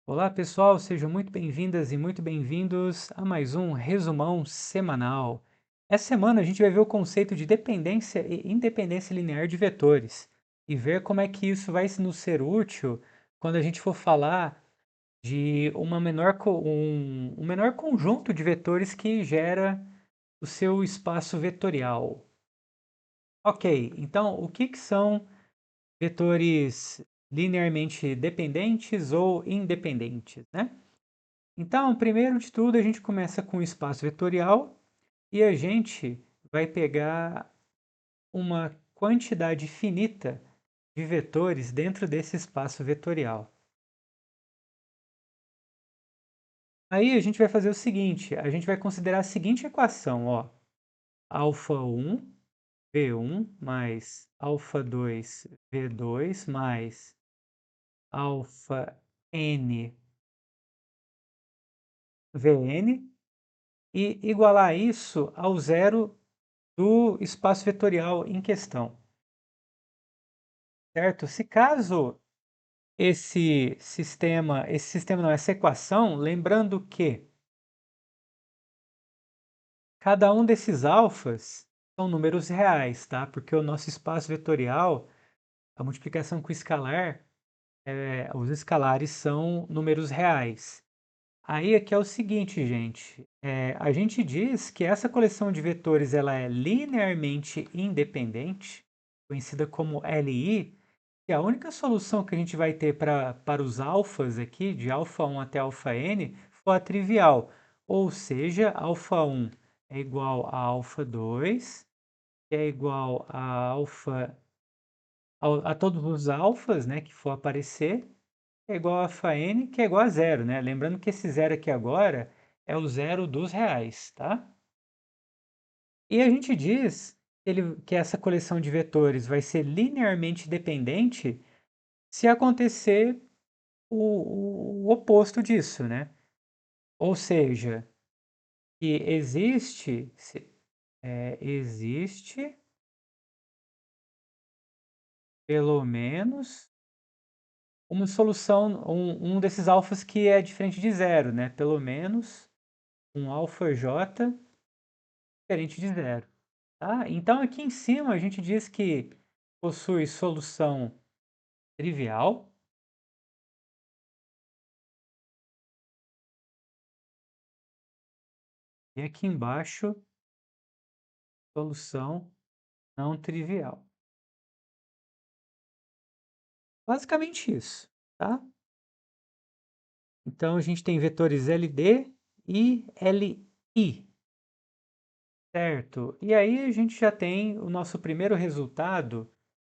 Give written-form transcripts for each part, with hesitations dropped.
Olá, pessoal, sejam muito bem-vindas e muito bem-vindos a mais um resumão semanal. Essa semana a gente vai ver o conceito de dependência e independência linear de vetores e ver como é que isso vai nos ser útil quando a gente for falar de um menor conjunto de vetores que gera o seu espaço vetorial. Ok, então o que são vetores linearmente dependentes ou independentes, né? Então, primeiro de tudo, a gente começa com o espaço vetorial e a gente vai pegar uma quantidade finita de vetores dentro desse espaço vetorial. Aí a gente vai fazer o seguinte, a gente vai considerar a seguinte equação, ó, alfa1 V1 mais alfa2 V2 mais alfa n Vn e igualar isso ao zero do espaço vetorial em questão, certo? Se caso esse sistema não, essa equação, lembrando que cada um desses alfas são números reais, tá? Porque o nosso espaço vetorial, a multiplicação com escalar, os escalares são números reais. Aí aqui é o seguinte, gente, a gente diz que essa coleção de vetores ela é linearmente independente, conhecida como LI, e a única solução que a gente vai ter para os alfas aqui, de alfa1 até alfa n, for a trivial. Ou seja, alfa1 é igual a alfa2, que é igual a a todos os alfas, né, que for aparecer, é igual a alfa n, que é igual a zero, né? Lembrando que esse zero aqui agora é o zero dos reais, tá? E a gente diz que essa coleção de vetores vai ser linearmente dependente se acontecer o oposto disso, né? Ou seja, que existe pelo menos uma solução, um desses alfas que é diferente de zero, né? Pelo menos um alfa j diferente de zero, tá? Então aqui em cima a gente diz que possui solução trivial e aqui embaixo solução não trivial. Basicamente isso, tá? Então a gente tem vetores LD e LI, certo? E aí a gente já tem o nosso primeiro resultado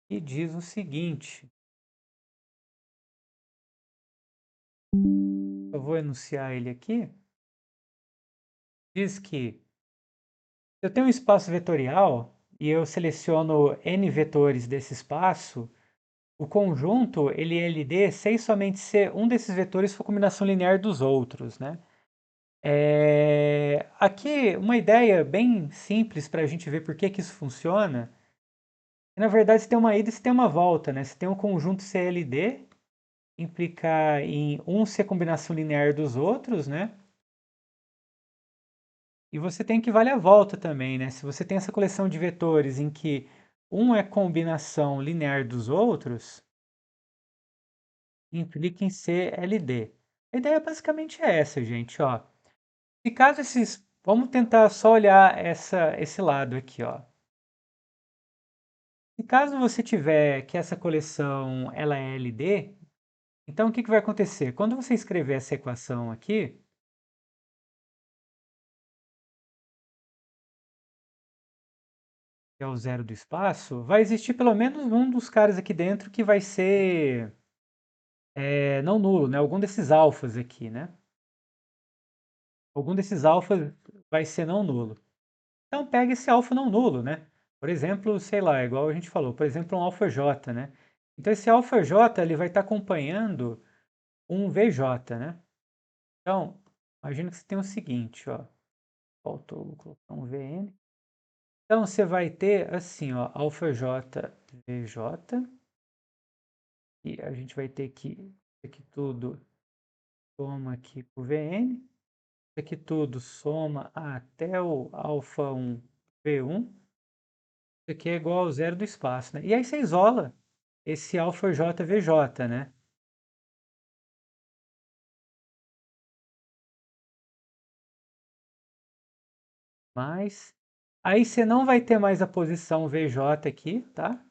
que diz o seguinte. Eu vou enunciar ele aqui. Diz que eu tenho um espaço vetorial e eu seleciono n vetores desse espaço, o conjunto ele é LD sem somente ser um desses vetores for combinação linear dos outros, né? Aqui uma ideia bem simples para a gente ver por que que isso funciona. Na verdade, se tem uma ida e se tem uma volta, né? Se tem um conjunto CLD, implicar em um ser combinação linear dos outros, né? E você tem que vale a volta também, né? Se você tem essa coleção de vetores em que um é combinação linear dos outros, implica em ser LD. A ideia basicamente é essa, gente, ó. Se caso esses, vamos tentar só olhar esse lado aqui, ó. Se caso você tiver que essa coleção ela é LD, então o que que vai acontecer? Quando você escrever essa equação aqui, que é o zero do espaço, vai existir pelo menos um dos caras aqui dentro que vai ser não nulo, né? Algum desses alfas aqui, né? Algum desses alfas vai ser não nulo. Então pega esse alfa não nulo, né? Por exemplo, sei lá, igual a gente falou, por exemplo, um alfa j, né? Então esse alfa j ele vai estar acompanhando um vj, né? Então, imagina que você tem o seguinte, ó. Faltou colocar um vn. Então você vai ter assim, ó, alfa j vj e a gente vai ter que aqui tudo soma aqui com o Vn. Isso aqui tudo soma até o alfa1 V1. Isso aqui é igual ao zero do espaço, né? E aí você isola esse alfa j VJ, né? Mas aí você não vai ter mais a posição VJ aqui, tá?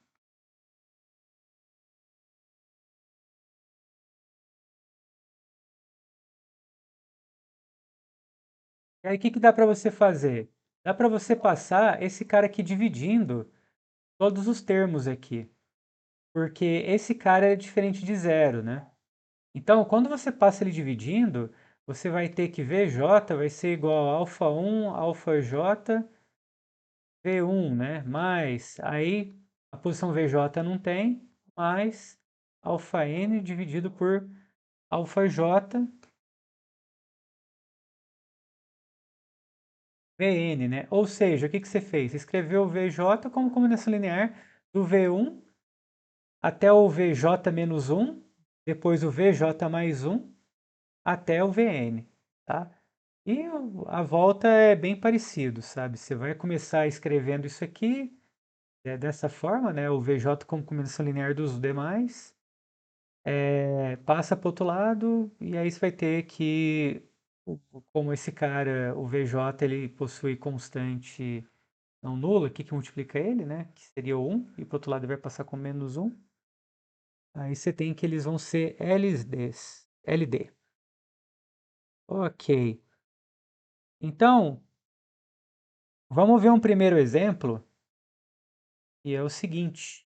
E aí o que que dá para você fazer? Dá para você passar esse cara aqui dividindo todos os termos aqui, porque esse cara é diferente de zero, né? Então, quando você passa ele dividindo, você vai ter que VJ vai ser igual a alfa1, alfa j, V1, né? Mais, aí a posição VJ não tem, mais alfa n dividido por alfa j Vn, né? Ou seja, o que que você fez? Você escreveu o VJ como combinação linear do V1 até o VJ menos 1, depois o VJ mais 1, até o Vn, tá? E a volta é bem parecido, sabe? Você vai começar escrevendo isso aqui, dessa forma, né? O VJ como combinação linear dos demais, passa para o outro lado, e aí você vai ter que, como esse cara, o VJ, ele possui constante não nulo, aqui que multiplica ele, né? Que seria o 1, e para o outro lado ele vai passar com menos 1. Aí você tem que eles vão ser LDs. LD. Ok. Então, vamos ver um primeiro exemplo, que é o seguinte.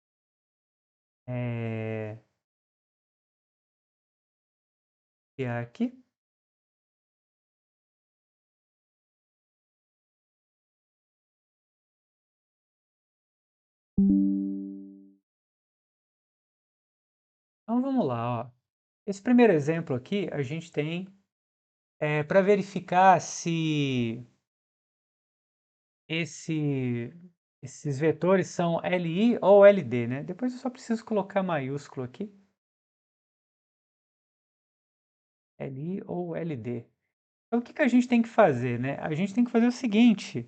Que é aqui. Então vamos lá, ó. Esse primeiro exemplo aqui, a gente tem para verificar se esse, esses vetores são LI ou LD, né? Depois eu só preciso colocar maiúsculo aqui. LI ou LD. Então o que que a gente tem que fazer, né? A gente tem que fazer o seguinte,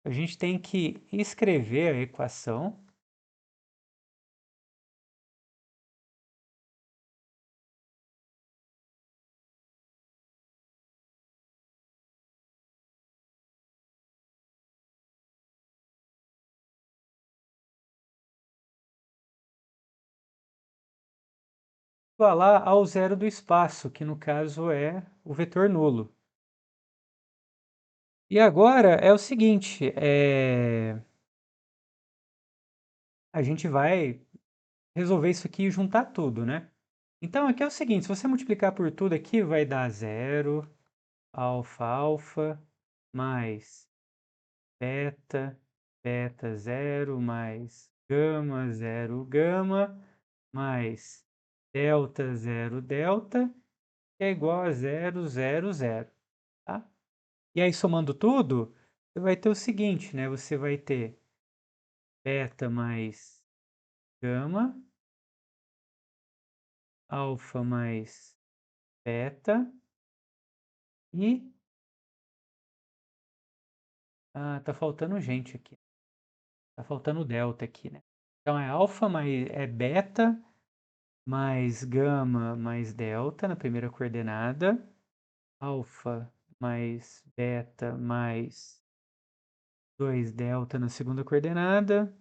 a gente tem que escrever a equação. Igualar ao zero do espaço, que no caso é o vetor nulo. E agora é o seguinte, a gente vai resolver isso aqui e juntar tudo, né? Então aqui é o seguinte, se você multiplicar por tudo aqui, vai dar zero, alfa, alfa, mais beta, beta zero, mais gama, zero, gama, mais delta, zero, delta, que é igual a zero, zero, zero, tá? E aí somando tudo, você vai ter o seguinte, né? Você vai ter beta mais gama, alfa mais beta e tá faltando gente aqui. Tá faltando delta aqui, né? Então é alfa mais é beta mais gama mais delta na primeira coordenada, alfa mais beta mais 2 delta na segunda coordenada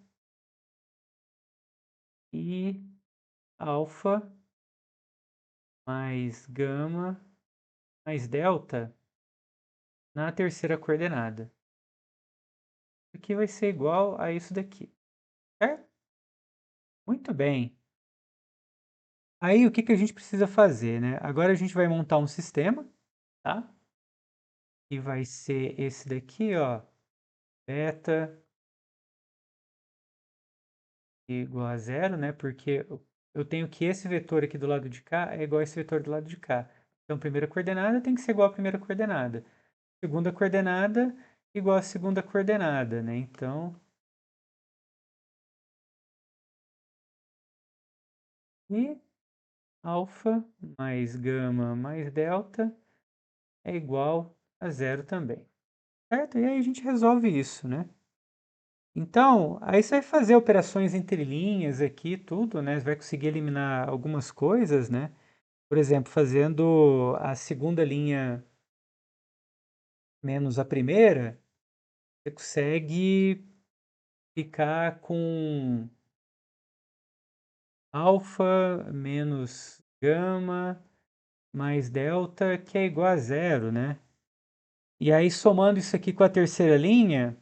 e alfa mais gama mais delta na terceira coordenada. Isso aqui vai ser igual a isso daqui, certo? Muito bem. Aí o que que a gente precisa fazer, né? Agora a gente vai montar um sistema, tá? Que vai ser esse daqui, ó, beta igual a zero, né? Porque eu tenho que esse vetor aqui do lado de cá é igual a esse vetor do lado de cá. Então, primeira coordenada tem que ser igual à primeira coordenada. Segunda coordenada igual à segunda coordenada, né? Então, e alfa mais gama mais delta é igual a zero também, certo? E aí a gente resolve isso, né? Então, aí você vai fazer operações entre linhas aqui, tudo, né? Você vai conseguir eliminar algumas coisas, né? Por exemplo, fazendo a segunda linha menos a primeira, você consegue ficar com alfa menos gama mais delta, que é igual a zero, né? E aí, somando isso aqui com a terceira linha,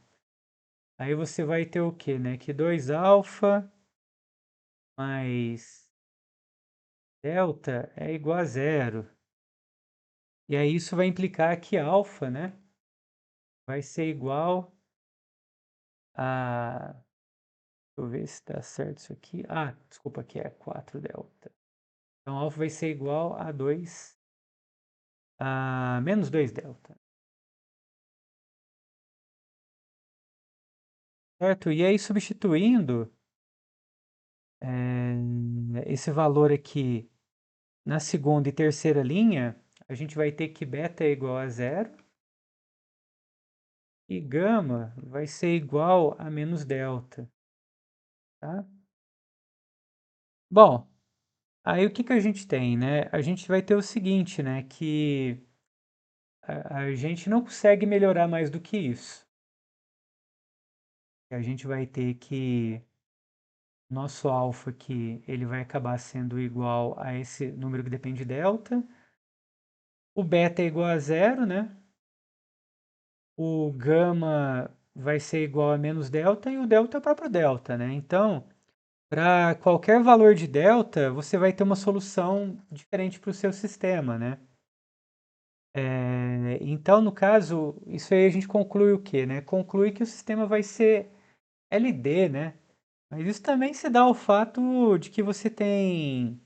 aí você vai ter o quê, né? Que 2 alfa mais delta é igual a zero. E aí isso vai implicar que alfa, né, vai ser igual a... Deixa eu ver se está certo isso aqui. Ah, desculpa, aqui é 4 delta. Então, alfa vai ser igual a 2, a menos 2 delta. Certo? E aí, substituindo esse valor aqui na segunda e terceira linha, a gente vai ter que beta é igual a zero e gama vai ser igual a menos delta, tá? Bom, aí o que que a gente tem, né? A gente vai ter o seguinte, né? Que a gente não consegue melhorar mais do que isso. A gente vai ter que nosso alfa aqui, ele vai acabar sendo igual a esse número que depende de delta. O beta é igual a zero, né? O gama vai ser igual a menos delta e o delta é o próprio delta, né? Então, para qualquer valor de delta, você vai ter uma solução diferente para o seu sistema, né? Então, no caso, isso aí a gente conclui o quê, né? Conclui que o sistema vai ser LD, né? Mas isso também se dá ao fato de que você tem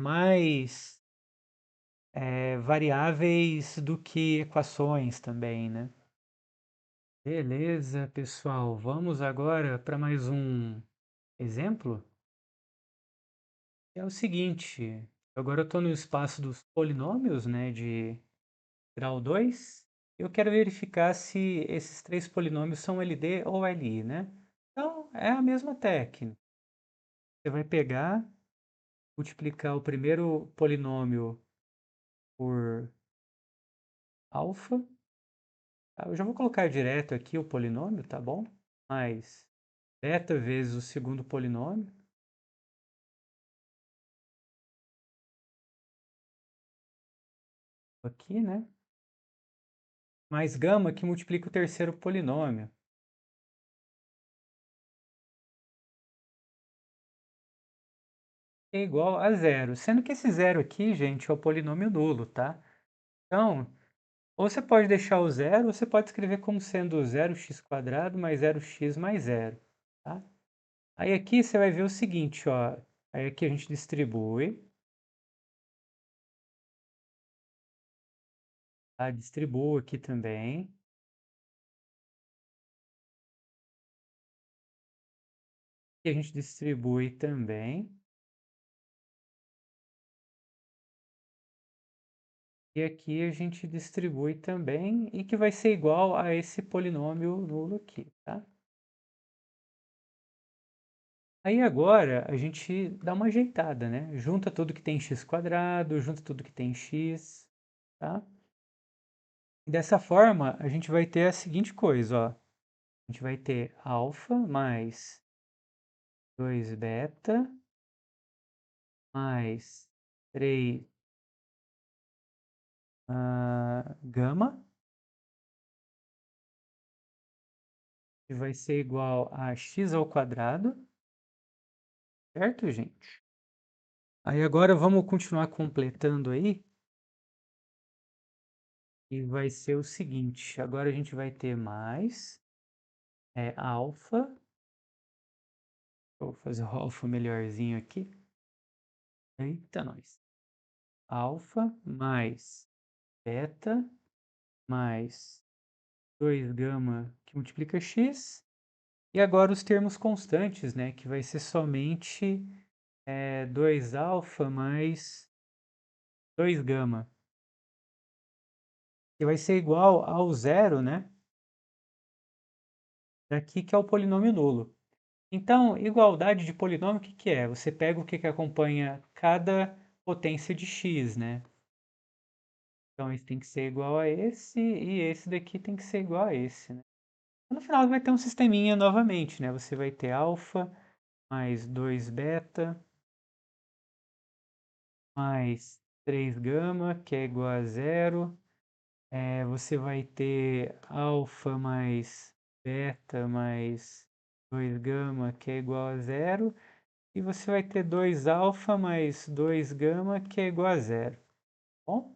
mais variáveis do que equações também, né? Beleza, pessoal. Vamos agora para mais um exemplo. É o seguinte, agora eu estou no espaço dos polinômios, né, de grau 2. Eu quero verificar se esses três polinômios são LD ou LI, né? Então, é a mesma técnica. Você vai pegar, multiplicar o primeiro polinômio por alfa. Tá? Eu já vou colocar direto aqui o polinômio, tá bom? Mais beta vezes o segundo polinômio. Aqui, né? Mais gama que multiplica o terceiro polinômio. É igual a zero. Sendo que esse zero aqui, gente, é o polinômio nulo, tá? Então, ou você pode deixar o zero, ou você pode escrever como sendo 0x² mais 0x mais zero, tá? Aí aqui você vai ver o seguinte, ó. Aí aqui a gente distribui, tá? Distribuo aqui também. Aqui a gente distribui também. E aqui a gente distribui também, e que vai ser igual a esse polinômio nulo aqui, tá? Aí agora a gente dá uma ajeitada, né? Junta tudo que tem x², junta tudo que tem x, tá? E dessa forma a gente vai ter a seguinte coisa, ó. A gente vai ter alfa mais 2 beta mais 3 gama, que vai ser igual a x², certo, gente? Aí agora vamos continuar completando aí. E vai ser o seguinte, agora a gente vai ter mais alfa. Vou fazer o alfa melhorzinho aqui. Eita, nós. Alfa mais beta mais 2 gama que multiplica x. E agora os termos constantes, né? Que vai ser somente é 2 alfa mais 2 gama, que vai ser igual ao zero, né? Daqui que é o polinômio nulo. Então, igualdade de polinômio, o que que é? Você pega o que que acompanha cada potência de x, né? Então, esse tem que ser igual a esse e esse daqui tem que ser igual a esse, né? No final vai ter um sisteminha novamente, né? Você vai ter alfa mais 2 beta mais 3 gama, que é igual a zero. Você vai ter alfa mais beta mais 2 gama, que é igual a zero. E você vai ter 2 alfa mais 2 gama, que é igual a zero. Bom,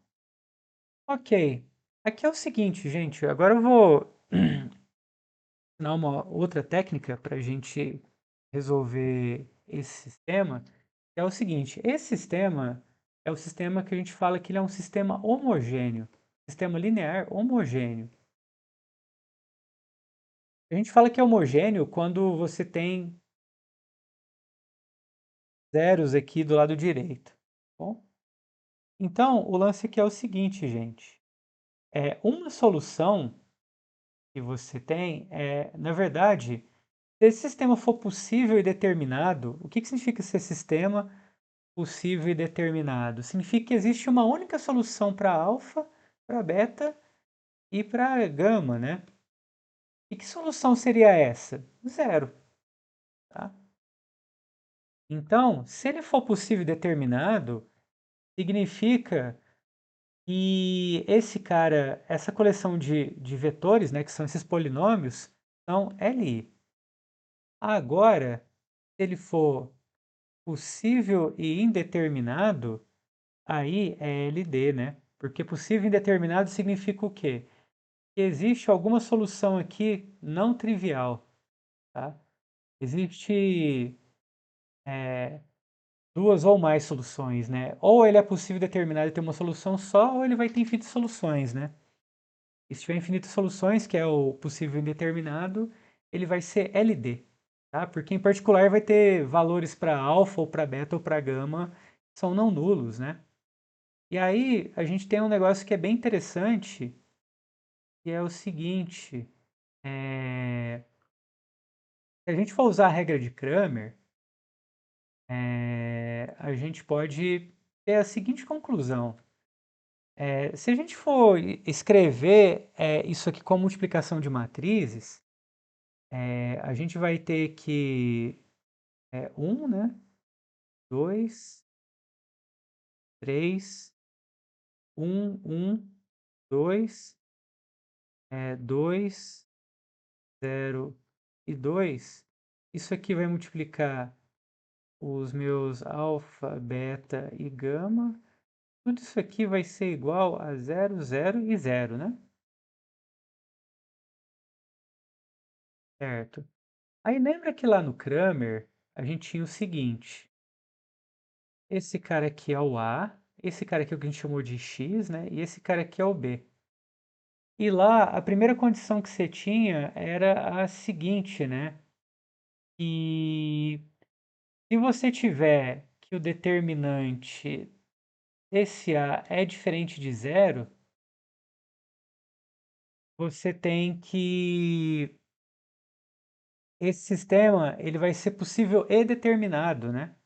ok. Aqui é o seguinte, gente. Agora eu vou ensinar uma outra técnica para a gente resolver esse sistema. Que é o seguinte: esse sistema é o sistema que a gente fala que ele é um sistema homogêneo, sistema linear homogêneo. A gente fala que é homogêneo quando você tem zeros aqui do lado direito. Bom, então o lance aqui é o seguinte, gente. Uma solução que você tem na verdade, se esse sistema for possível e determinado, o que que significa ser sistema possível e determinado? Significa que existe uma única solução para alfa, para beta e para gama, né? E que solução seria essa? Zero, tá? Então, se ele for possível e determinado, significa que esse cara, essa coleção de vetores, né, que são esses polinômios, são Li. Agora, se ele for possível e indeterminado, aí é LD, né? Porque possível e indeterminado significa o quê? Que existe alguma solução aqui não trivial, tá? Existe duas ou mais soluções, né? Ou ele é possível e determinado e tem uma solução só, ou ele vai ter infinitas soluções, né? E se tiver infinitas soluções, que é o possível indeterminado, ele vai ser LD, tá? Porque em particular vai ter valores para alfa ou para beta ou para gama que são não nulos, né? E aí a gente tem um negócio que é bem interessante, que é o seguinte, se a gente for usar a regra de Cramer, a gente pode ter a seguinte conclusão. Se a gente for escrever isso aqui como multiplicação de matrizes, a gente vai ter que 1, né? 2, 3, 1, 2, 2, 0 e 2. Isso aqui vai multiplicar os meus alfa, beta e gama. Tudo isso aqui vai ser igual a 0, 0 e 0, né? Certo. Aí lembra que lá no Cramer a gente tinha o seguinte: esse cara aqui é o A, esse cara aqui é o que a gente chamou de X, né? E esse cara aqui é o B. E lá a primeira condição que você tinha era a seguinte, né? E se você tiver que o determinante desse A é diferente de zero, você tem que esse sistema ele vai ser possível e determinado, né?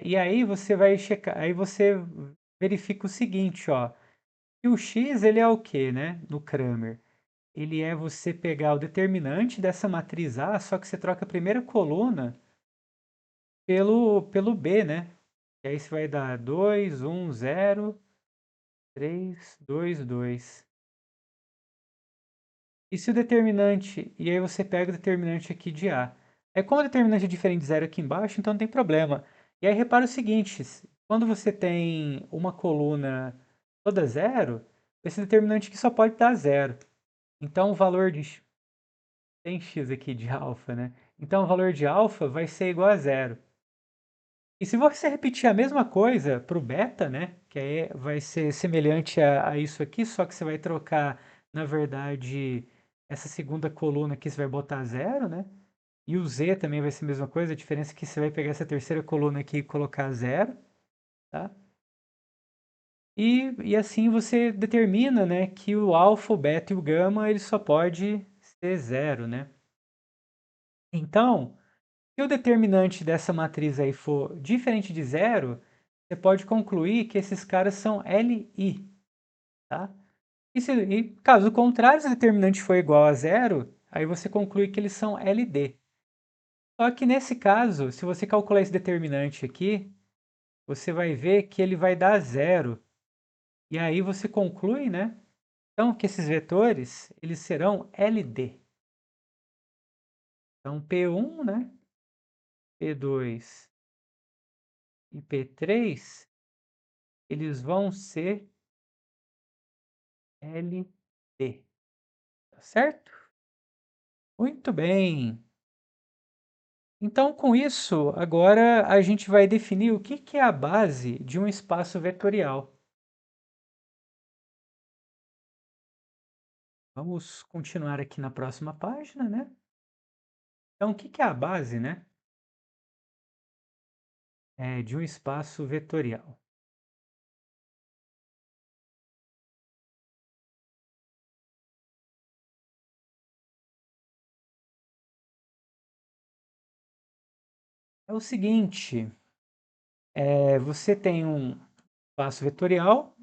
E aí você vai checar, aí você verifica o seguinte, ó, que o x ele é o quê, né? No Cramer, ele é você pegar o determinante dessa matriz A, só que você troca a primeira coluna pelo B, né? E aí você vai dar 2, 1, 0, 3, 2, 2. E se o determinante, e aí você pega o determinante aqui de A. Como o determinante é diferente de zero aqui embaixo, então não tem problema. E aí repara o seguinte, quando você tem uma coluna toda zero, esse determinante aqui só pode dar zero. Então o valor de... Tem x aqui de alfa, né? Então o valor de alfa vai ser igual a zero. E se você repetir a mesma coisa para o beta, né? Que aí vai ser semelhante a isso aqui, só que você vai trocar, na verdade, essa segunda coluna aqui você vai botar zero, né? E o z também vai ser a mesma coisa, a diferença é que você vai pegar essa terceira coluna aqui e colocar 0, tá? E assim você determina, né, que o alfa, o beta e o gama, ele só pode ser 0, né? Então, se o determinante dessa matriz aí for diferente de 0, você pode concluir que esses caras são Li, tá? E caso contrário, se o determinante for igual a 0, aí você conclui que eles são LD. Só que nesse caso, se você calcular esse determinante aqui, você vai ver que ele vai dar 0. E aí você conclui, né? Então, que esses vetores, eles serão LD. Então, P1, né? P2 e P3, eles vão ser LD. Tá certo? Muito bem. Então, com isso, agora a gente vai definir o que é a base de um espaço vetorial. Vamos continuar aqui na próxima página, né? Então, o que é a base, né? De um espaço vetorial. É o seguinte, você tem um espaço vetorial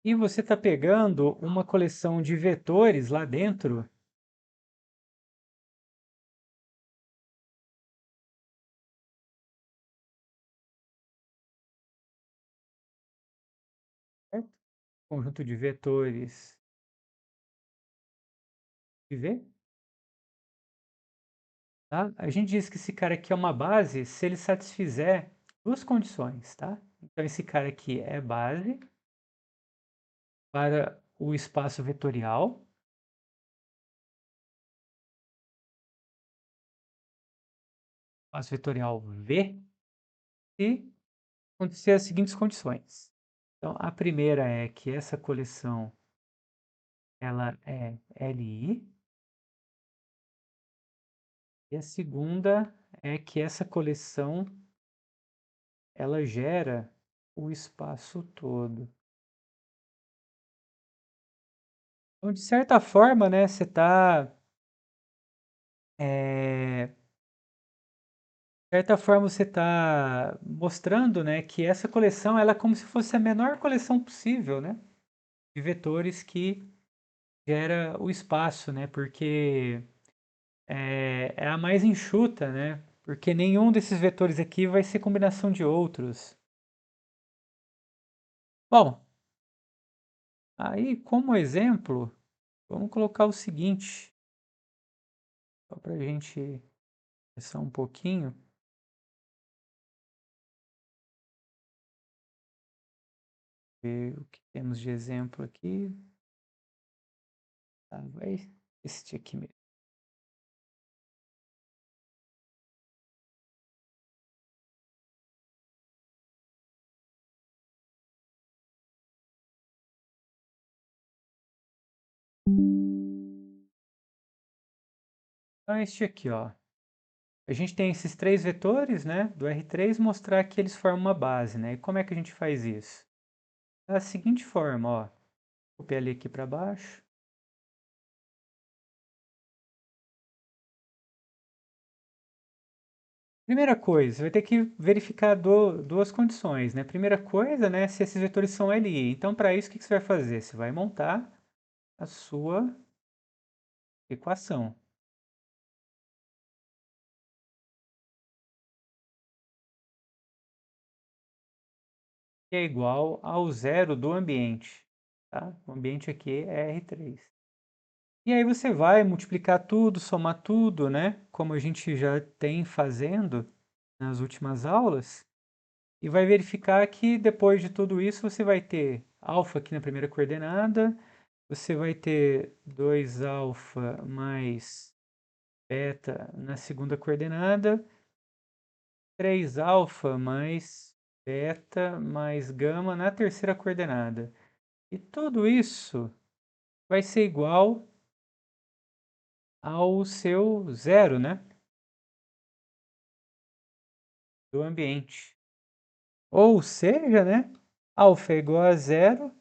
e você está pegando uma coleção de vetores lá dentro. Certo? Conjunto de vetores de V. Tá? A gente diz que esse cara aqui é uma base se ele satisfizer duas condições, tá? Então, esse cara aqui é base para o espaço vetorial. Espaço vetorial V, se acontecer as seguintes condições. Então, a primeira é que essa coleção ela é Li, e a segunda é que essa coleção ela gera o espaço todo. Então, de certa forma, né, você está de certa forma você está mostrando, né, que essa coleção ela é como se fosse a menor coleção possível, né, de vetores que gera o espaço, né, porque é a mais enxuta, né, porque nenhum desses vetores aqui vai ser combinação de outros. Bom, aí como exemplo, vamos colocar o seguinte, só para a gente pensar um pouquinho, ver o que temos de exemplo aqui. Tá, vai este aqui mesmo. Então, este aqui, ó. A gente tem esses três vetores, né, do R3, mostrar que eles formam uma base, né? E como é que a gente faz isso? Da seguinte forma, ó. Copiar ele aqui para baixo. Primeira coisa, você vai ter que verificar duas condições, né? Primeira coisa, né, se esses vetores são LI. Então, para isso, o que você vai fazer? Você vai montar a sua equação, que é igual ao zero do ambiente, tá? O ambiente aqui é R3. E aí você vai multiplicar tudo, somar tudo, né? Como a gente já tem fazendo nas últimas aulas, e vai verificar que depois de tudo isso você vai ter alfa aqui na primeira coordenada, você vai ter 2 alfa mais beta na segunda coordenada, 3 alfa mais beta mais gama na terceira coordenada. E tudo isso vai ser igual ao seu zero, né? do ambiente. Ou seja, né, alfa é igual a zero,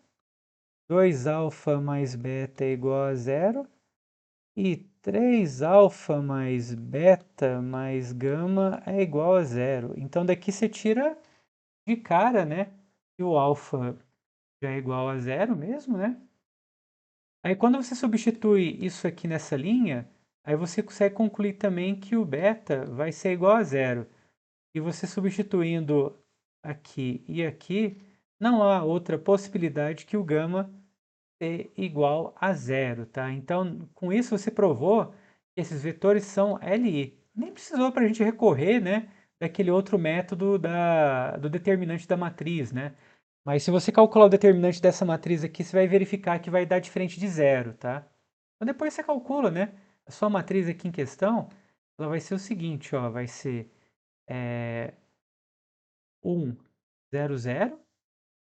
2 alfa mais beta é igual a zero, e 3 alfa mais beta mais gama é igual a zero. Então daqui você tira de cara, né, que o alfa já é igual a zero mesmo, né? Aí quando você substitui isso aqui nessa linha, aí você consegue concluir também que o beta vai ser igual a zero. E você substituindo aqui e aqui, não há outra possibilidade que o gama ser igual a zero, tá? Então, com isso você provou que esses vetores são LI. Nem precisou para a gente recorrer, né, daquele outro método do determinante da matriz, né? Mas se você calcular o determinante dessa matriz aqui, você vai verificar que vai dar diferente de zero, tá? Então depois você calcula, né? A sua matriz aqui em questão, ela vai ser o seguinte, ó, vai ser 1, 0, 0,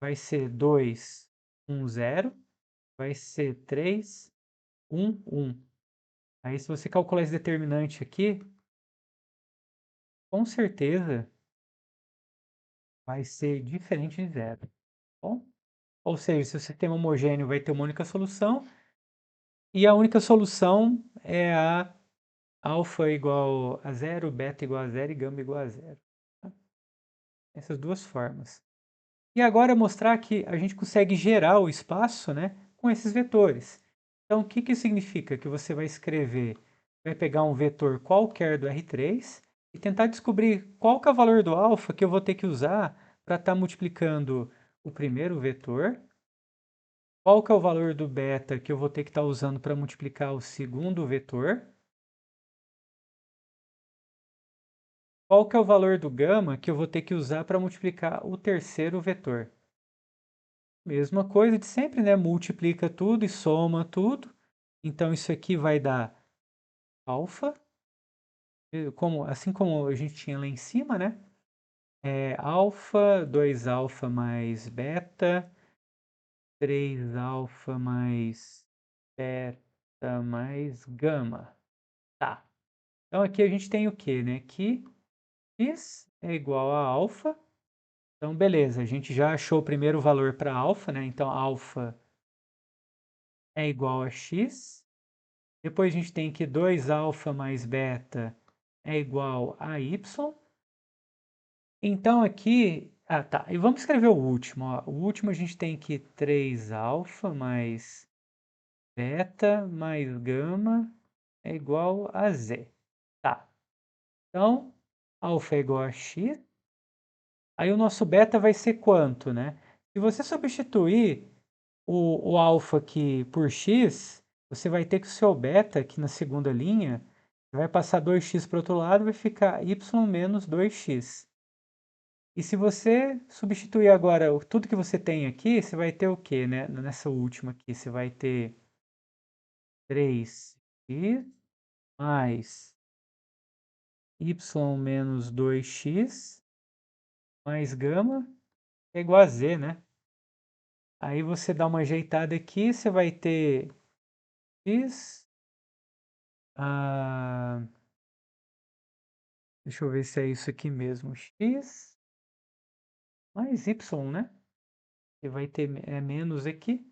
vai ser 2, 1, 0, vai ser 3, 1, 1. Aí se você calcular esse determinante aqui, com certeza vai ser diferente de zero, tá bom? Ou seja, se o sistema homogêneo vai ter uma única solução, e a única solução é a alfa igual a zero, beta igual a zero e gama igual a zero. Tá? Essas duas formas. E agora mostrar que a gente consegue gerar o espaço, né, com esses vetores. Então, o que que significa? Que você vai escrever, vai pegar um vetor qualquer do R3 e tentar descobrir qual que é o valor do alfa que eu vou ter que usar para estar multiplicando o primeiro vetor, qual que é o valor do beta que eu vou ter que estar usando para multiplicar o segundo vetor, qual que é o valor do gama que eu vou ter que usar para multiplicar o terceiro vetor. Mesma coisa de sempre, né? Multiplica tudo e soma tudo. Então, isso aqui vai dar alfa, assim como a gente tinha lá em cima, né? É alfa, 2 alfa mais beta, 3 alfa mais beta mais gama. Tá. Então, aqui a gente tem o quê, né? Que x é igual a alfa. Então, beleza, a gente já achou o primeiro valor para alfa, né? Então, alfa é igual a x. Depois a gente tem que 2 alfa mais beta é igual a y. Então aqui, tá, e vamos escrever o último, ó. O último a gente tem que 3 alfa mais beta mais gama é igual a z. Tá, então alfa é igual a x. Aí o nosso beta vai ser quanto, né? Se você substituir o alfa aqui por x, você vai ter que o seu beta aqui na segunda linha vai passar 2x para o outro lado, vai ficar y menos 2x. E se você substituir agora tudo que você tem aqui, você vai ter o quê, né? Nessa última aqui, você vai ter 3x mais y menos 2x mais gama é igual a z, né? Aí você dá uma ajeitada aqui, você vai ter x, ah, deixa eu ver se é isso aqui mesmo, x mais y, né? E vai ter menos aqui,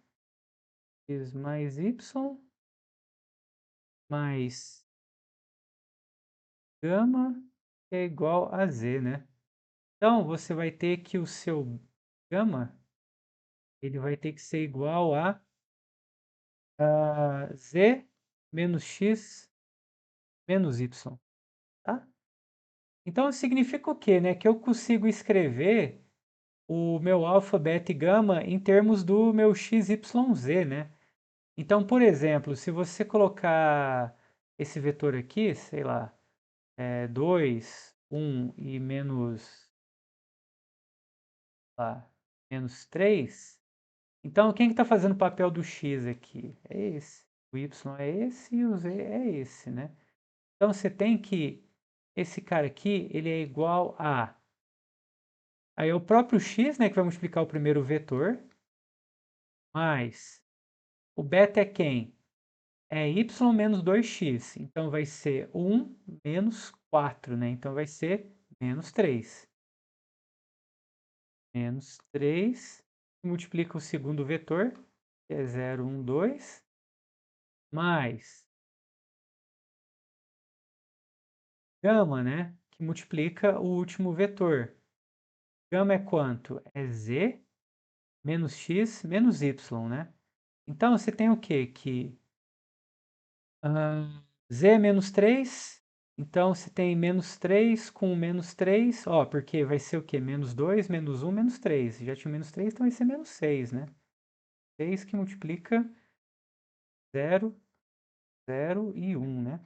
x mais y mais gama é igual a z, né? Então, você vai ter que o seu gama, ele vai ter que ser igual a z menos x menos y, tá? Então, significa o quê, né? Que eu consigo escrever o meu alfa, beta e gama em termos do meu x, y, z, né? Então, por exemplo, se você colocar esse vetor aqui, sei lá, 2, 1 e menos, lá, menos 3, então quem que está fazendo o papel do x aqui? É esse. O y é esse e o z é esse, né? Então você tem que, esse cara aqui, ele é igual a... Aí é o próprio x, né, que vai multiplicar o primeiro vetor, mais o beta é quem? É y menos 2x. Então vai ser 1 menos 4, né? Então vai ser menos 3. menos 3, multiplica o segundo vetor, que é 0, 1, 2, mais gama, né, que multiplica o último vetor. Gama é quanto? É z menos x menos y, né? Então, você tem o quê? Que z é menos 3, então você tem menos 3 com menos 3, ó, porque vai ser o quê? Menos 2, menos 1, menos 3. Já tinha menos 3, então vai ser menos 6, né? 6 que multiplica 0, 0 e 1, né?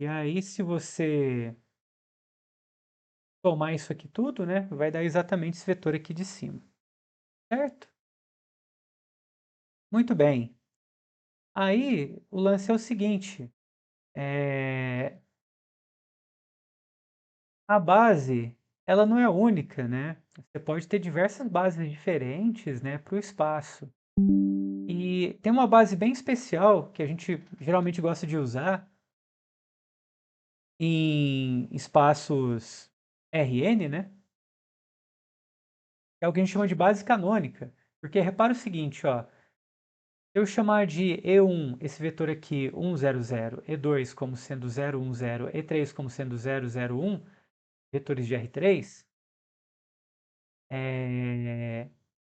E aí, se você somar isso aqui tudo, né, vai dar exatamente esse vetor aqui de cima, certo? Muito bem. Aí, o lance é o seguinte, a base, ela não é única, né? Você pode ter diversas bases diferentes, né, para o espaço. E tem uma base bem especial que a gente geralmente gosta de usar em espaços Rn, né? É o que a gente chama de base canônica. Porque repara o seguinte, ó, se eu chamar de E1, esse vetor aqui, 1, 0, 0, E2 como sendo 0, 1, 0, E3 como sendo 0, 0, 1, vetores de R3,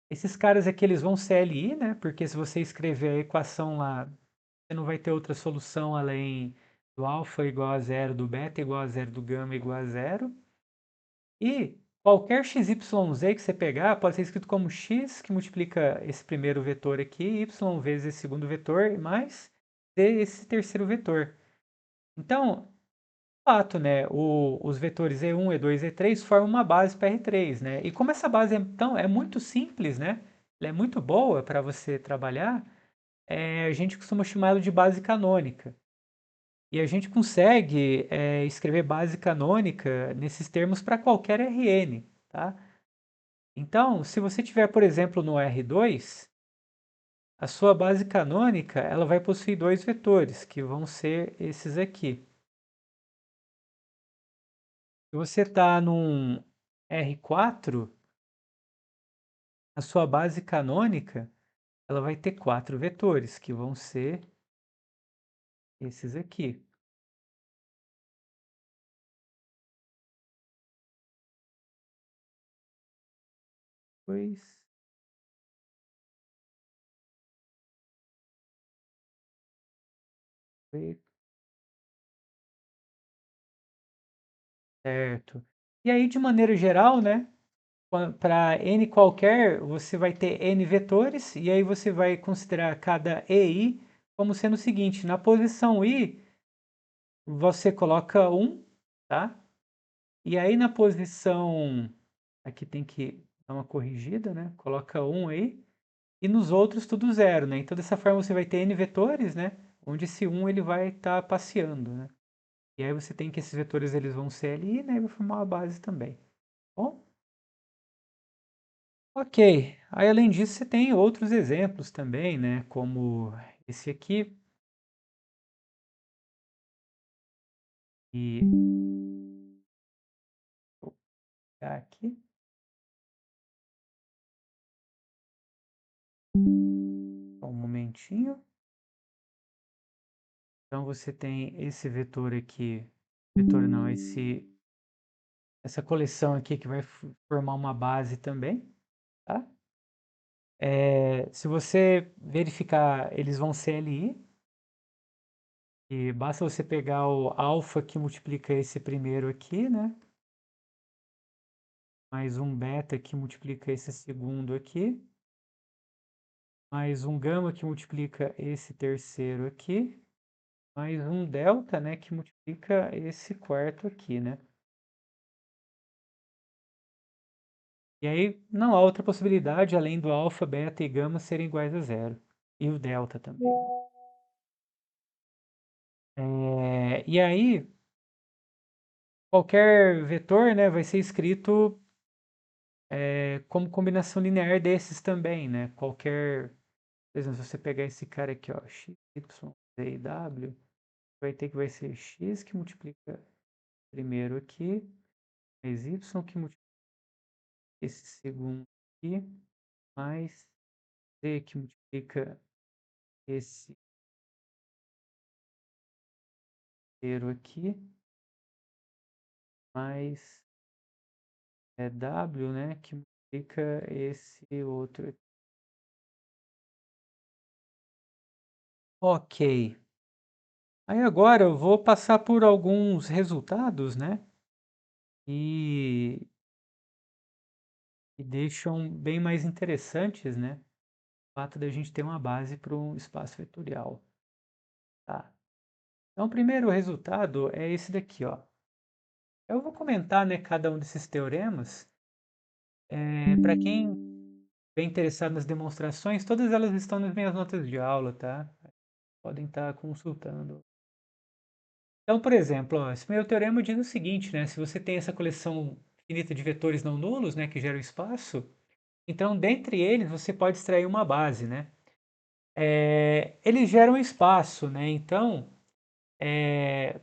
esses caras aqui eles vão CLI, né? Porque se você escrever a equação lá, você não vai ter outra solução além do alfa igual a zero, do beta igual a zero, do gama igual a zero. E qualquer xyz que você pegar pode ser escrito como x, que multiplica esse primeiro vetor aqui, y vezes esse segundo vetor, mais d esse terceiro vetor. Então, fato, né, os vetores E1, E2, E3 formam uma base para R3, né? E como essa base então, é muito simples, né? Ela é muito boa para você trabalhar, a gente costuma chamar ela de base canônica. E a gente consegue escrever base canônica nesses termos para qualquer Rn, tá? Então, se você tiver, por exemplo, no R2, a sua base canônica ela vai possuir dois vetores, que vão ser esses aqui. Se você está num R4, a sua base canônica ela vai ter quatro vetores, que vão ser esses aqui. Pois, foi certo. E aí, de maneira geral, né, para n qualquer, você vai ter n vetores, e aí você vai considerar cada EI como sendo o seguinte: na posição I, você coloca 1, tá? E aí na posição, aqui tem que dar uma corrigida, né? Coloca 1 aí, e nos outros tudo zero, né? Então dessa forma você vai ter n vetores, né? Onde esse 1 ele vai estar passeando, né? E aí você tem que esses vetores eles vão ser ali, né? E vai formar uma base também. Tá bom? Ok. Aí além disso você tem outros exemplos também, né? Como esse aqui. E vou pegar aqui. Só um momentinho. Então você tem esse vetor aqui, vetor não, essa coleção aqui que vai formar uma base também, tá? Se você verificar, eles vão CLI, e basta você pegar o alfa que multiplica esse primeiro aqui, né? Mais um beta que multiplica esse segundo aqui, mais um gama que multiplica esse terceiro aqui, mais um delta, né, que multiplica esse quarto aqui, né? E aí não há outra possibilidade além do alfa, beta e gama serem iguais a zero. E o delta também. E aí, qualquer vetor, né, vai ser escrito como combinação linear desses também, né? Qualquer, por exemplo, se você pegar esse cara aqui, ó, x, y, z e w, vai ter que vai ser x que multiplica primeiro aqui, mais y que multiplica esse segundo aqui, mais Z que multiplica esse inteiro aqui, mais W, né, que multiplica esse outro aqui. Ok. Aí agora eu vou passar por alguns resultados, né, e, e deixam bem mais interessantes, né, o fato da gente ter uma base para um espaço vetorial. Tá. Então, o primeiro resultado é esse daqui, ó. Eu vou comentar, né, cada um desses teoremas. Para quem é interessado nas demonstrações, todas elas estão nas minhas notas de aula, tá? Podem estar consultando. Então, por exemplo, ó, esse meu teorema diz o seguinte, né? Se você tem essa coleção finita de vetores não nulos, né, que geram espaço, então, dentre eles, você pode extrair uma base, né? Eles geram espaço, né? Então,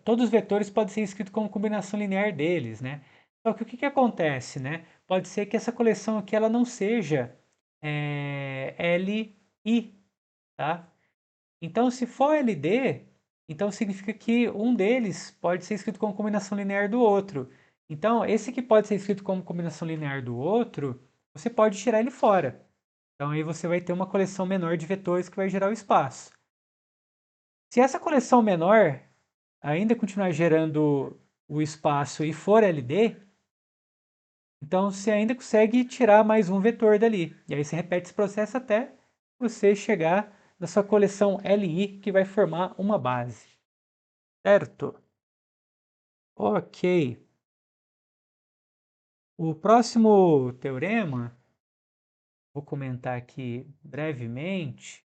todos os vetores podem ser escritos como combinação linear deles, né? Só que o que acontece, né? Pode ser que essa coleção aqui ela não seja LI, tá? Então, se for LD, então significa que um deles pode ser escrito como combinação linear do outro. Então, esse que pode ser escrito como combinação linear do outro, você pode tirar ele fora. Então, aí você vai ter uma coleção menor de vetores que vai gerar o espaço. Se essa coleção menor ainda continuar gerando o espaço e for LD, então você ainda consegue tirar mais um vetor dali. E aí você repete esse processo até você chegar na sua coleção LI, que vai formar uma base. Certo? Ok. O próximo teorema, vou comentar aqui brevemente,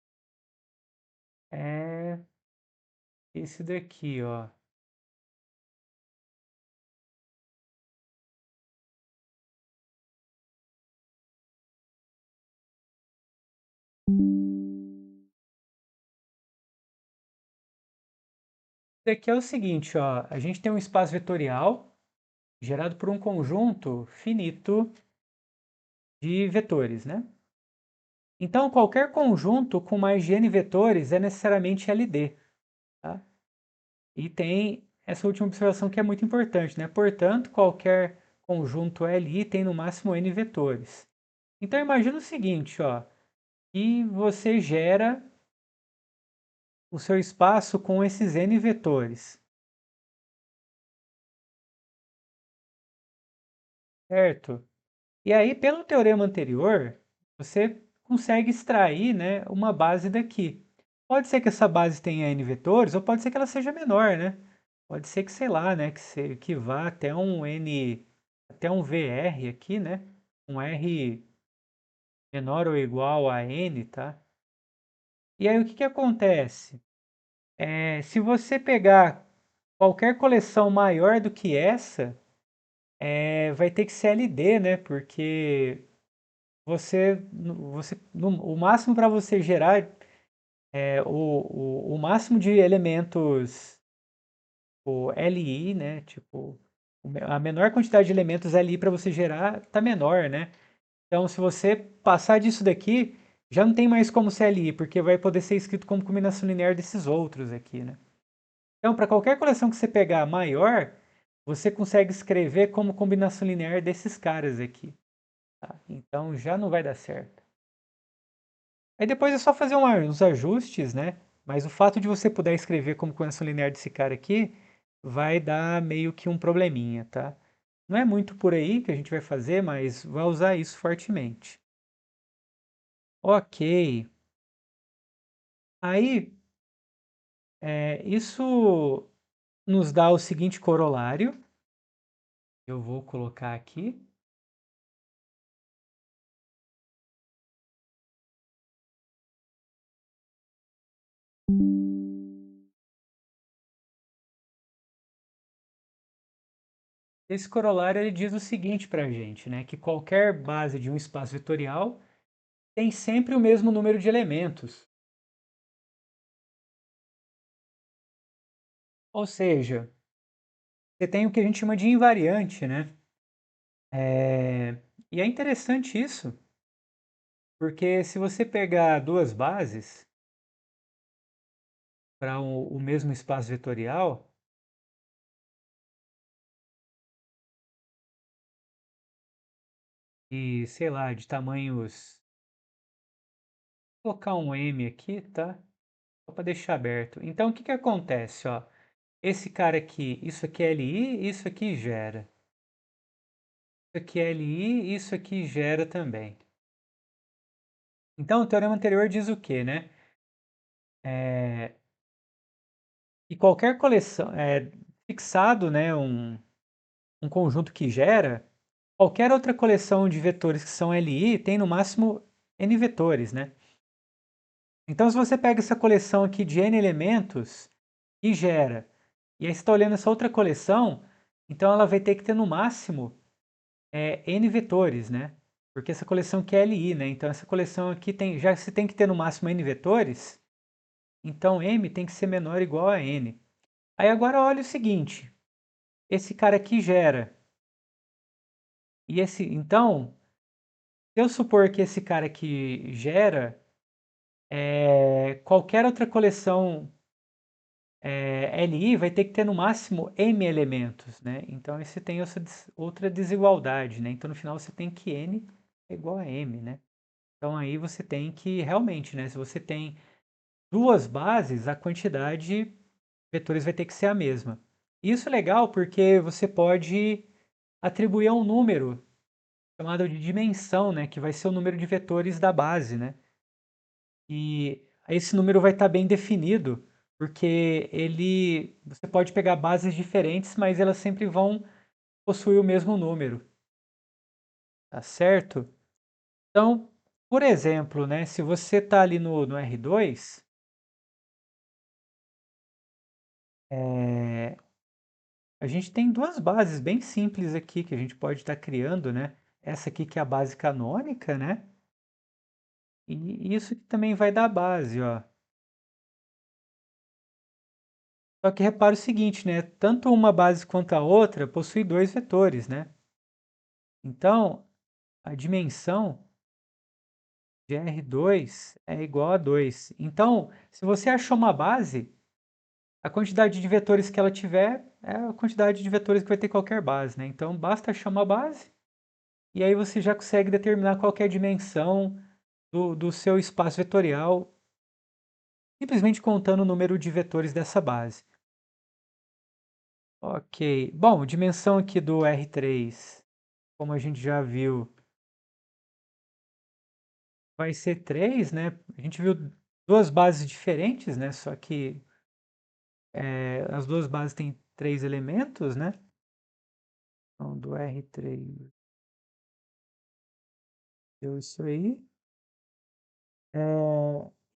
é esse daqui, ó. Esse daqui é o seguinte, ó. A gente tem um espaço vetorial gerado por um conjunto finito de vetores, né? Então, qualquer conjunto com mais de n vetores é necessariamente LD, tá? E tem essa última observação que é muito importante, né? Portanto, qualquer conjunto LI tem no máximo n vetores. Então, imagina o seguinte, ó, que você gera o seu espaço com esses n vetores, certo? E aí, pelo teorema anterior, você consegue extrair, né, uma base daqui. Pode ser que essa base tenha n vetores, ou pode ser que ela seja menor, né? Pode ser que, sei lá, né, que vá até um n, até um VR aqui, né? Um R menor ou igual a n, tá? E aí o que que acontece? Se você pegar qualquer coleção maior do que essa, vai ter que ser LD, né? Porque o máximo para você gerar o máximo de elementos, o LI, né? Tipo, a menor quantidade de elementos LI para você gerar tá menor, né? Então, se você passar disso daqui, já não tem mais como ser LI, porque vai poder ser escrito como combinação linear desses outros aqui, né? Então, para qualquer coleção que você pegar maior, você consegue escrever como combinação linear desses caras aqui, tá? Então, já não vai dar certo. Aí depois é só fazer uns ajustes, né? Mas o fato de você poder escrever como combinação linear desse cara aqui vai dar meio que um probleminha, tá? Não é muito por aí que a gente vai fazer, mas vai usar isso fortemente. Ok. Aí, isso nos dá o seguinte corolário. Eu vou colocar aqui. Esse corolário ele diz o seguinte para a gente, né? Que qualquer base de um espaço vetorial tem sempre o mesmo número de elementos. Ou seja, você tem o que a gente chama de invariante, né? E é interessante isso, porque se você pegar duas bases para o mesmo espaço vetorial, e sei lá, de tamanhos, vou colocar um M aqui, tá? Só para deixar aberto. Então, o que que acontece, ó? Esse cara aqui, isso aqui é LI, isso aqui gera. Isso aqui é LI, isso aqui gera também. Então, o teorema anterior diz o quê, né? E qualquer coleção, fixado, né, um conjunto que gera, qualquer outra coleção de vetores que são LI tem no máximo N vetores, né? Então, se você pega essa coleção aqui de N elementos e gera, e aí você está olhando essa outra coleção, então ela vai ter que ter no máximo N vetores, né? Porque essa coleção aqui é LI, né? Então essa coleção aqui tem, já se tem que ter no máximo N vetores, então M tem que ser menor ou igual a N. Aí agora olha o seguinte, esse cara aqui gera, e esse, então, se eu supor que esse cara aqui gera, qualquer outra coleção LI vai ter que ter no máximo M elementos, né? Então aí você tem essa outra desigualdade, né? Então no final você tem que N é igual a M, né? Então aí você tem que realmente, né? Se você tem duas bases, a quantidade de vetores vai ter que ser a mesma. Isso é legal porque você pode atribuir a um número chamado de dimensão, né? Que vai ser o número de vetores da base, né? E esse número vai estar bem definido, porque você pode pegar bases diferentes, mas elas sempre vão possuir o mesmo número, tá certo? Então, por exemplo, né? Se você está ali no R2, é, a gente tem duas bases bem simples aqui que a gente pode estar criando, né? Essa aqui que é a base canônica, né? E isso que também vai dar base, ó. Só que repara o seguinte, né? Tanto uma base quanto a outra possui dois vetores, né? Então, a dimensão de R2 é igual a 2. Então, se você achou uma base, a quantidade de vetores que ela tiver é a quantidade de vetores que vai ter qualquer base, né? Então, basta achar uma base e aí você já consegue determinar qual que é a dimensão do seu espaço vetorial, simplesmente contando o número de vetores dessa base. Ok. Bom, dimensão aqui do R3, como a gente já viu, vai ser 3, né? A gente viu duas bases diferentes, né? Só que as duas bases têm 3 elementos, né? Então, do R3 deu isso aí.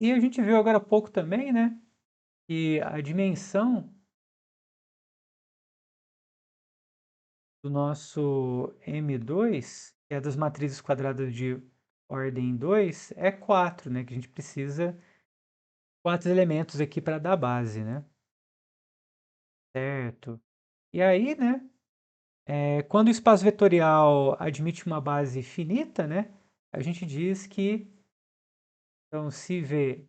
E a gente viu agora há pouco também, né? Que a dimensão do nosso M2, que é das matrizes quadradas de ordem 2, é 4, né? Que a gente precisa 4 elementos aqui para dar base, né? Certo. E aí, né? Quando o espaço vetorial admite uma base finita, né? A gente diz que, então, se V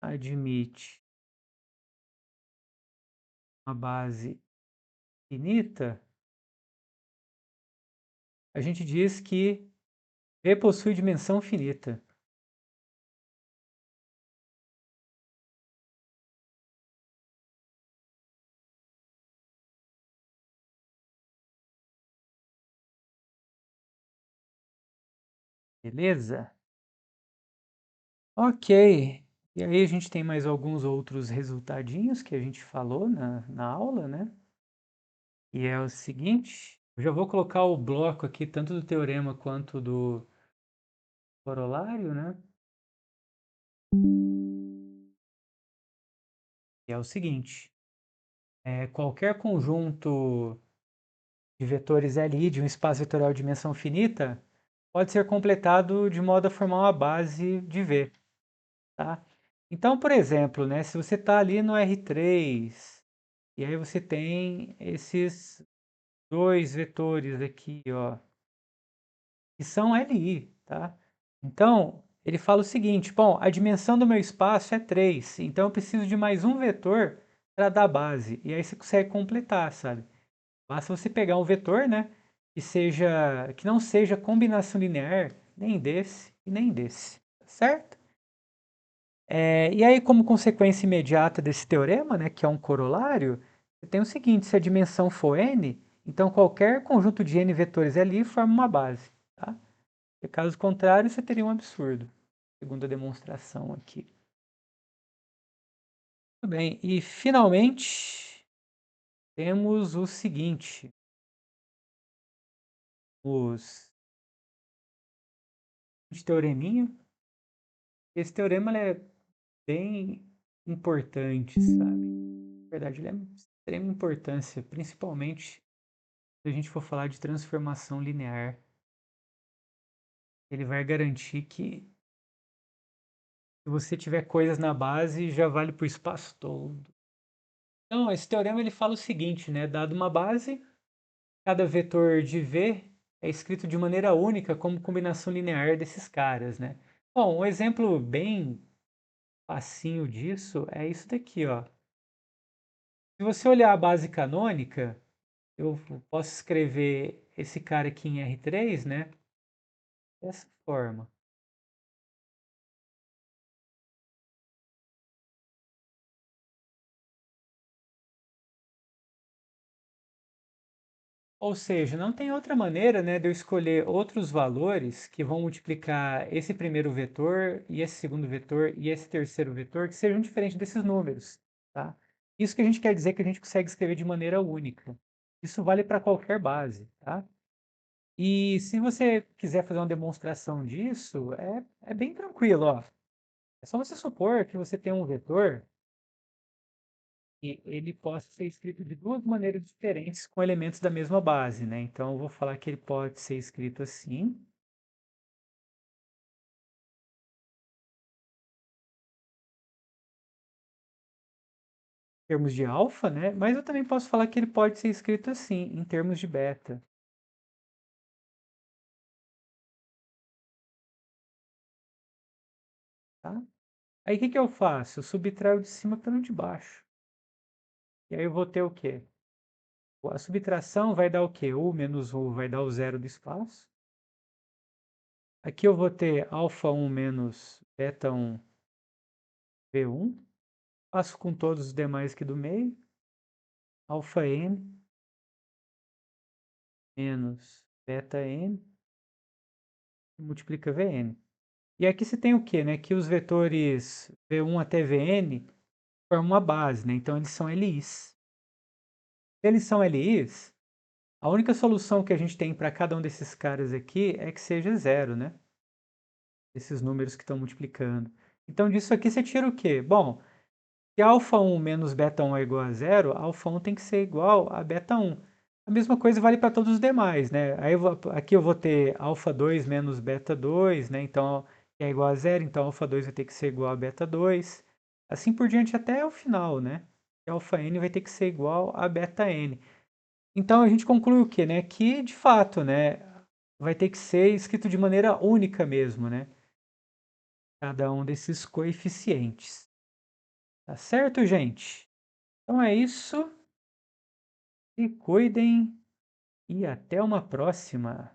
admite uma base finita, a gente diz que V possui dimensão finita. Beleza? Ok. E aí a gente tem mais alguns outros resultadinhos que a gente falou na aula, né? E é o seguinte, eu já vou colocar o bloco aqui, tanto do teorema quanto do corolário, né? E é o seguinte, qualquer conjunto de vetores LI de um espaço vetorial de dimensão finita pode ser completado de modo a formar uma base de V, tá? Então, por exemplo, né, se você está ali no R3, e aí você tem esses dois vetores aqui, ó, que são LI, tá? Então, ele fala o seguinte, bom, a dimensão do meu espaço é 3, então eu preciso de mais um vetor para dar base. E aí você consegue completar, sabe? Basta você pegar um vetor, né, que não seja combinação linear nem desse e nem desse, tá certo? E aí, como consequência imediata desse teorema, né, que é um corolário, você tem o seguinte, se a dimensão for n, então qualquer conjunto de n vetores ali forma uma base, tá? E caso contrário, você teria um absurdo, segundo a demonstração aqui. Muito bem, e finalmente temos o seguinte, os de teoreminha. Esse teorema ele é bem importante, sabe? Na verdade, ele é de extrema importância, principalmente se a gente for falar de transformação linear. Ele vai garantir que se você tiver coisas na base, já vale para o espaço todo. Então, esse teorema ele fala o seguinte, né? Dado uma base, cada vetor de V é escrito de maneira única como combinação linear desses caras, né? Bom, um exemplo bem facinho disso é isso daqui, ó. Se você olhar a base canônica, eu posso escrever esse cara aqui em R3, né? Dessa forma. Ou seja, não tem outra maneira, né, de eu escolher outros valores que vão multiplicar esse primeiro vetor e esse segundo vetor e esse terceiro vetor que sejam diferentes desses números, tá? Isso que a gente quer dizer que a gente consegue escrever de maneira única. Isso vale para qualquer base, tá? E se você quiser fazer uma demonstração disso, é bem tranquilo, ó. É só você supor que você tem um vetor e ele possa ser escrito de duas maneiras diferentes com elementos da mesma base, né? Então, eu vou falar que ele pode ser escrito assim, em termos de alfa, né? Mas eu também posso falar que ele pode ser escrito assim, em termos de beta, tá? Aí, o que que eu faço? Eu subtraio de cima pelo de baixo. E aí, eu vou ter o quê? A subtração vai dar o quê? U menos U vai dar o zero do espaço. Aqui eu vou ter alfa 1 menos beta 1 V1. Faço com todos os demais aqui do meio. Alfa n menos beta n multiplica Vn. E aqui você tem o quê, né? Que os vetores V1 até Vn formam uma base, né? Então eles são LIs. Se eles são LIs, a única solução que a gente tem para cada um desses caras aqui é que seja zero, né? Esses números que estão multiplicando. Então disso aqui você tira o quê? Bom, se alfa 1 menos beta 1 é igual a zero, alfa 1 tem que ser igual a beta 1. A mesma coisa vale para todos os demais, né? Aí aqui eu vou ter alfa 2 menos beta 2, né? Então é igual a zero, então alfa 2 vai ter que ser igual a beta 2. Assim por diante até o final, né? E alfa n vai ter que ser igual a beta n. Então a gente conclui o quê, né? Que de fato, né, vai ter que ser escrito de maneira única mesmo, né? Cada um desses coeficientes. Tá certo, gente? Então é isso. Se cuidem e até uma próxima.